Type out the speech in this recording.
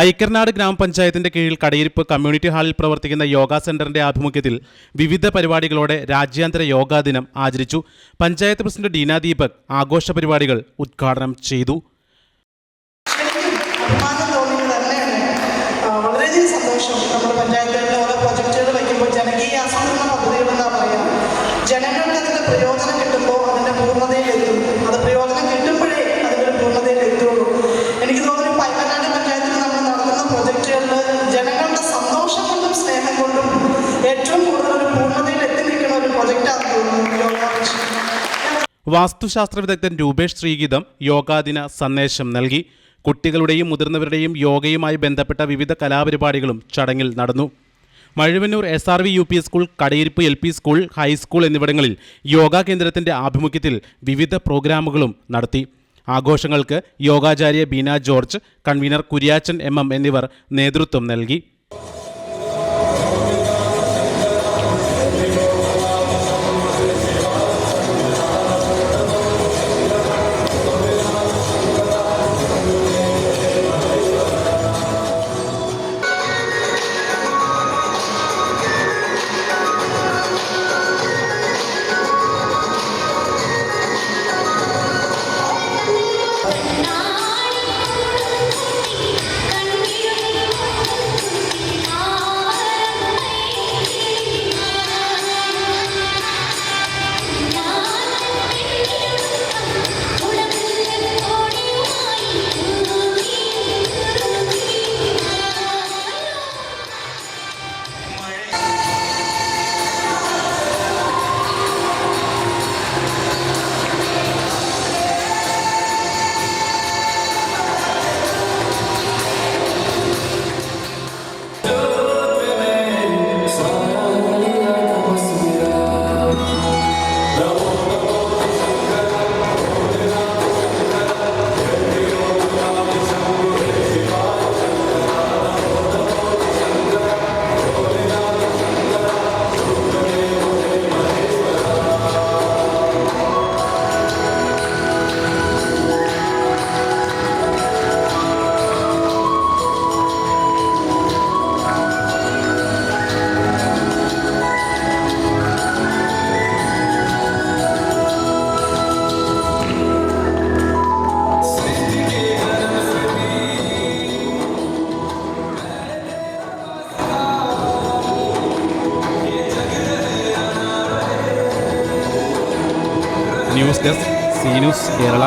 ഐക്കർനാട് ഗ്രാമപഞ്ചായത്തിന്റെ കീഴിൽ കടയിരിപ്പ് കമ്മ്യൂണിറ്റി ഹാളിൽ പ്രവർത്തിക്കുന്ന യോഗ സെന്ററിന്റെ ആഭിമുഖ്യത്തിൽ വിവിധ പരിപാടികളോടെ രാജ്യാന്തര യോഗാ ദിനം ആചരിച്ചു. പഞ്ചായത്ത് പ്രസിഡന്റ് ഡീന ദീപക് ആഘോഷ പരിപാടികൾ ഉദ്ഘാടനം ചെയ്തു. വളരെയധികം സന്തോഷം. നമ്മുടെ പഞ്ചായത്തുകളിലെ ഓരോ പ്രൊജക്റ്റുകൾ വയ്ക്കുമ്പോൾ ജനകീയ ആസൂത്രണ പദ്ധതികൾ എന്താ പറയുക, ജനങ്ങൾക്ക് അതിൻ്റെ പ്രയോജനം കിട്ടുമ്പോൾ അതിൻ്റെ പൂർണ്ണതയിലെത്തും. അത് പ്രയോജനം കിട്ടുമ്പോഴേ അതിൻ്റെ പൂർണ്ണതയിലെത്തുള്ളൂ. എനിക്ക് തോന്നുന്നു പൈതനാട് പഞ്ചായത്തിൽ നമ്മൾ നടത്തുന്ന പ്രൊജക്റ്റുകളിൽ ജനങ്ങളുടെ സന്തോഷം കൊണ്ടും സ്നേഹം കൊണ്ടും ഏറ്റവും കൂടുതൽ ഒരു പൂർണ്ണതയിൽ എത്തി നിൽക്കുന്ന ഒരു പ്രൊജക്റ്റാണെന്ന് തോന്നുന്നു. വാസ്തുശാസ്ത്ര വിദഗ്ധൻ രൂപേഷ് ശ്രീഗീതം യോഗാദിന സന്ദേശം നൽകി. കുട്ടികളുടെയും മുതിർന്നവരുടെയും യോഗയുമായി ബന്ധപ്പെട്ട വിവിധ കലാപരിപാടികളും ചടങ്ങിൽ നടന്നു. Mazhuvannoor SRV UP school, Kadayiruppu LP school, high school എന്നിവിടങ്ങളിൽ യോഗാ കേന്ദ്രത്തിന്റെ ആഭിമുഖ്യത്തിൽ വിവിധ പ്രോഗ്രാമുകളും നടത്തി. ആഘോഷങ്ങൾക്ക് യോഗാചാര്യ Beena George, convener Kuriachan MM എന്നിവർ നേതൃത്വം നൽകി. News desk, C news Kerala.